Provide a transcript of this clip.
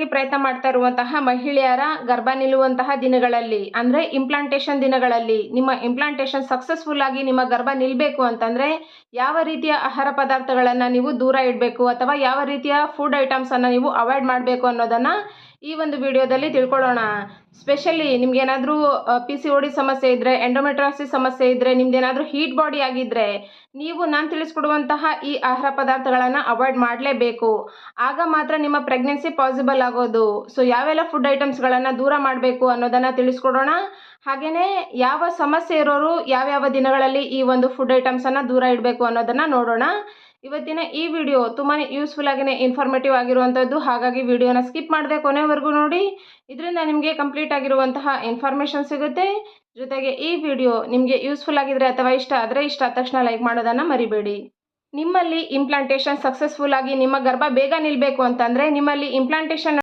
ಪ್ರಯತ್ನ ಮಾಡ್ತಾ ಇರುವಂತಹ ಮಹಿಳೆಯರ ಗರ್ಭ ನಿಲ್ಲುವಂತಹ ದಿನಗಳಲ್ಲಿ ಅಂದ್ರೆ ಇಂಪ್ಲಾಂಟೇಶನ್ ದಿನಗಳಲ್ಲಿ ನಿಮ್ಮ ಇಂಪ್ಲಾಂಟೇಶನ್ ಸಕ್ಸಸ್ಫುಲ್ ಆಗಿ ನಿಮ್ಮ ಗರ್ಭ ನಿಲ್ಲಬೇಕು ಅಂತಂದ್ರೆ ಯಾವ ರೀತಿಯ ಆಹಾರ ಪದಾರ್ಥಗಳನ್ನು ನೀವು ದೂರ ಇಡಬೇಕು ಅಥವಾ ಯಾವ ರೀತಿಯ ಫುಡ್ ಐಟಮ್ಸ್ ಅನ್ನು ನೀವು ಅವಾಯ್ಡ್ ಮಾಡಬೇಕು ಅನ್ನೋದನ್ನ ಈ ಒಂದು ವಿಡಿಯೋದಲ್ಲಿ ತಿಳ್ಕೊಳ್ಳೋಣ. ಸ್ಪೆಷಲಿ ನಿಮ್ಗೆ ಏನಾದರೂ PCOD ಸಮಸ್ಯೆ ಇದ್ದರೆ, ಎಂಡೋಮೆಟ್ರಿಯೋಸಿಸ್ ಸಮಸ್ಯೆ ಇದ್ದರೆ, ನಿಮ್ದೇನಾದರೂ ಹೀಟ್ ಬಾಡಿ ಆಗಿದ್ದರೆ ನೀವು ನಾನು ತಿಳಿಸ್ಕೊಡುವಂತಹ ಈ ಆಹಾರ ಪದಾರ್ಥಗಳನ್ನು ಅವಾಯ್ಡ್ ಮಾಡಲೇಬೇಕು. ಆಗ ಮಾತ್ರ ನಿಮ್ಮ ಪ್ರೆಗ್ನೆನ್ಸಿ ಪಾಸಿಬಲ್ ಆಗೋದು. ಸೊ ಯಾವೆಲ್ಲ ಫುಡ್ ಐಟಮ್ಸ್ಗಳನ್ನು ದೂರ ಮಾಡಬೇಕು ಅನ್ನೋದನ್ನು ತಿಳಿಸ್ಕೊಡೋಣ. ಹಾಗೆಯೇ ಯಾವ ಸಮಸ್ಯೆ ಇರೋರು ಯಾವ್ಯಾವ ದಿನಗಳಲ್ಲಿ ಈ ಒಂದು ಫುಡ್ ಐಟಮ್ಸನ್ನು ದೂರ ಇಡಬೇಕು ಅನ್ನೋದನ್ನು ನೋಡೋಣ. ಇವತ್ತಿನ ಈ ವಿಡಿಯೋ ತುಂಬಾ ಯೂಸ್ಫುಲ್ ಆಗಿನೇ ಇನ್ಫಾರ್ಮೇಟಿವ್ ಆಗಿರುವಂಥದ್ದು. ಹಾಗಾಗಿ ವಿಡಿಯೋನ ಸ್ಕಿಪ್ ಮಾಡದೆ ಕೊನೆವರೆಗೂ ನೋಡಿ. ಇದರಿಂದ ನಿಮಗೆ ಕಂಪ್ಲೀಟ್ ಆಗಿರುವಂತಹ ಇನ್ಫಾರ್ಮೇಷನ್ ಸಿಗುತ್ತೆ. ಜೊತೆಗೆ ಈ ವಿಡಿಯೋ ನಿಮಗೆ ಯೂಸ್ಫುಲ್ ಆಗಿದ್ರೆ ಅಥವಾ ಇಷ್ಟ ಆದರೆ ಇಷ್ಟ ಆದ ತಕ್ಷಣ ಲೈಕ್ ಮಾಡೋದನ್ನು ಮರಿಬೇಡಿ. ನಿಮ್ಮಲ್ಲಿ ಇಂಪ್ಲಾಂಟೇಶನ್ ಸಕ್ಸಸ್ಫುಲ್ ಆಗಿ ನಿಮ್ಮ ಗರ್ಭ ಬೇಗ ನಿಲ್ಲಬೇಕು ಅಂತಂದರೆ ನಿಮ್ಮಲ್ಲಿ ಇಂಪ್ಲಾಂಟೇಶನ್